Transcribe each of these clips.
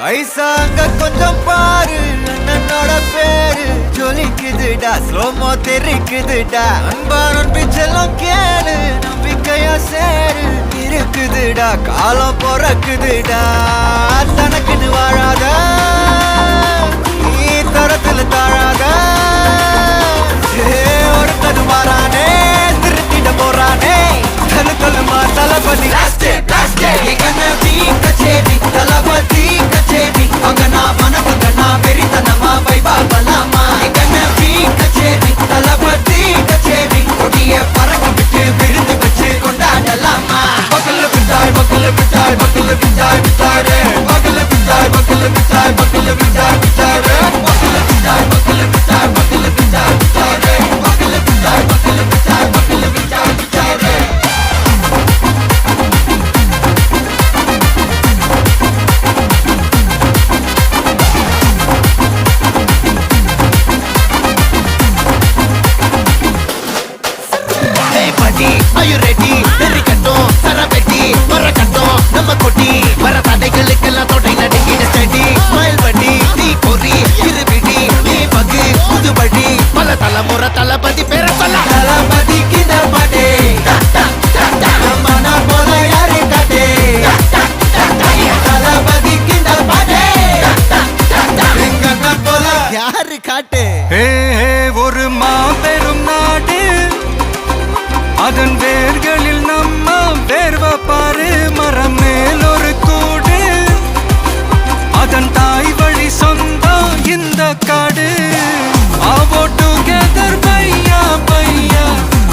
ஐசாங்க கொஞ்சம் பாரு அண்ணனோட பேரு ஜொலிக்குதுடா ஸ்லோமோ தெரிக்குதுடா அன்பானன் பிச்செல்லாம் கேளு நம்பிக்கையா சேரு இருக்குதுடா காலம் பொறக்குதுடா தனக்குன்னு வாழாத நீ தரத்துல தாழாத ஒருத்தது மாறானே திருத்திட போறானே தலுக்கலுமா தளபதி தளபதி கச்சேரி அங்கனா மனக்கங்கனா வெறித்தனமா வைபா பலாமா கண்ணவி கச்சேரி தளபதி கச்சேரி கொடிய பறக்க விட்டு விருந்து வச்சு கொண்டாடலாமா பக்கல விட்டாய் பக்கல விட்டாய் பக்கல விட்டாய் விட்டாரே பக்கல விட்டாய் பக்கல விட்டாய் பக்கல விட்டாய் விட்டாரே பக்கல விட்டாய் பக்கல விட்டாய் பக்கல விட்டாய் விட்டாரே பக்கல விட்டாய் பக்கல விட்டாய் பக்கல விட்டாய் விட்டாரே Are you ready? Very கட்டும் சரபெட்டி வர கட்டும் நம்ம கொட்டி வர தடைகளுக்கெல்லாம் தொடை நடுங்கிட ஸ்டடி ஸ்மைல் பண்ணி நீ பொறி இருவிடி நீ பகு புதுபடி பல தலைமுறை தளபதி பேர சொல்ல தளபதி கிட்ட பாட்டே மன போல யாரு காட்டே தளபதி கிட்ட பாட்டே எங்க போல யாரு காட்டே ஒரு மாபெரும் நாடு அதன் வேர்களில் நம்ம வேர்வ பாரு மரம் மேல் ஒரு கூடு அதன் தாய் வழி சொந்தம் இந்த காடு ஆவோ டுகெதர் பையா பையா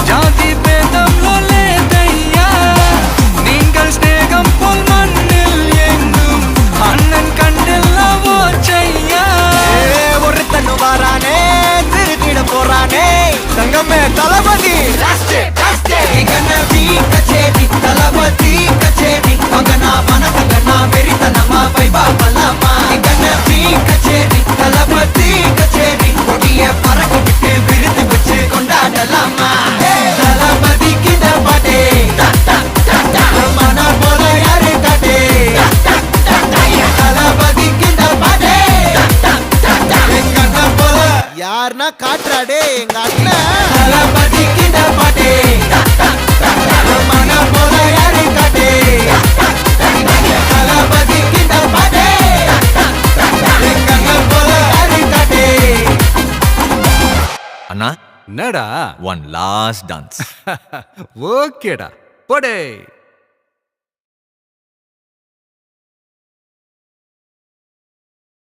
ஜாதி பேதம் லோலே தையா நீங்கள் ஸ்நேகம் போல் மண்ணில் எங்கும் அண்ணன் கண்டில்லவோ செய்யா ஒருத்தனு வாரானே திருத்திட போறானே தங்கமே தளபதி கண்ணவி கச்சேரி தளபதி கச்சேரி அங்கனா மனக்கங்கனா வெறித்தனமா வைபா பலாமா கண்ணவி கச்சேரி தளபதி கச்சேரி கொடிய பறக்க விட்டு விருந்து வச்சு கொண்டாடலாமா தளபதி கிட்ட பாட்டே மன போல யாரு காட்டே தளபதி கிட்ட பாட்டே எங்க அண்ணன் போல யாருன்னா காட்டுறாடே எங்க அண்ணன் தளபதி கிட்ட பாட்டே மன போல யாரு காட்டே தளபதி கிட்ட பாட்டே எங்க அண்ணன் போல யாரு காட்டே அண்ணா என்னடா one last dance ஓகேடா போடே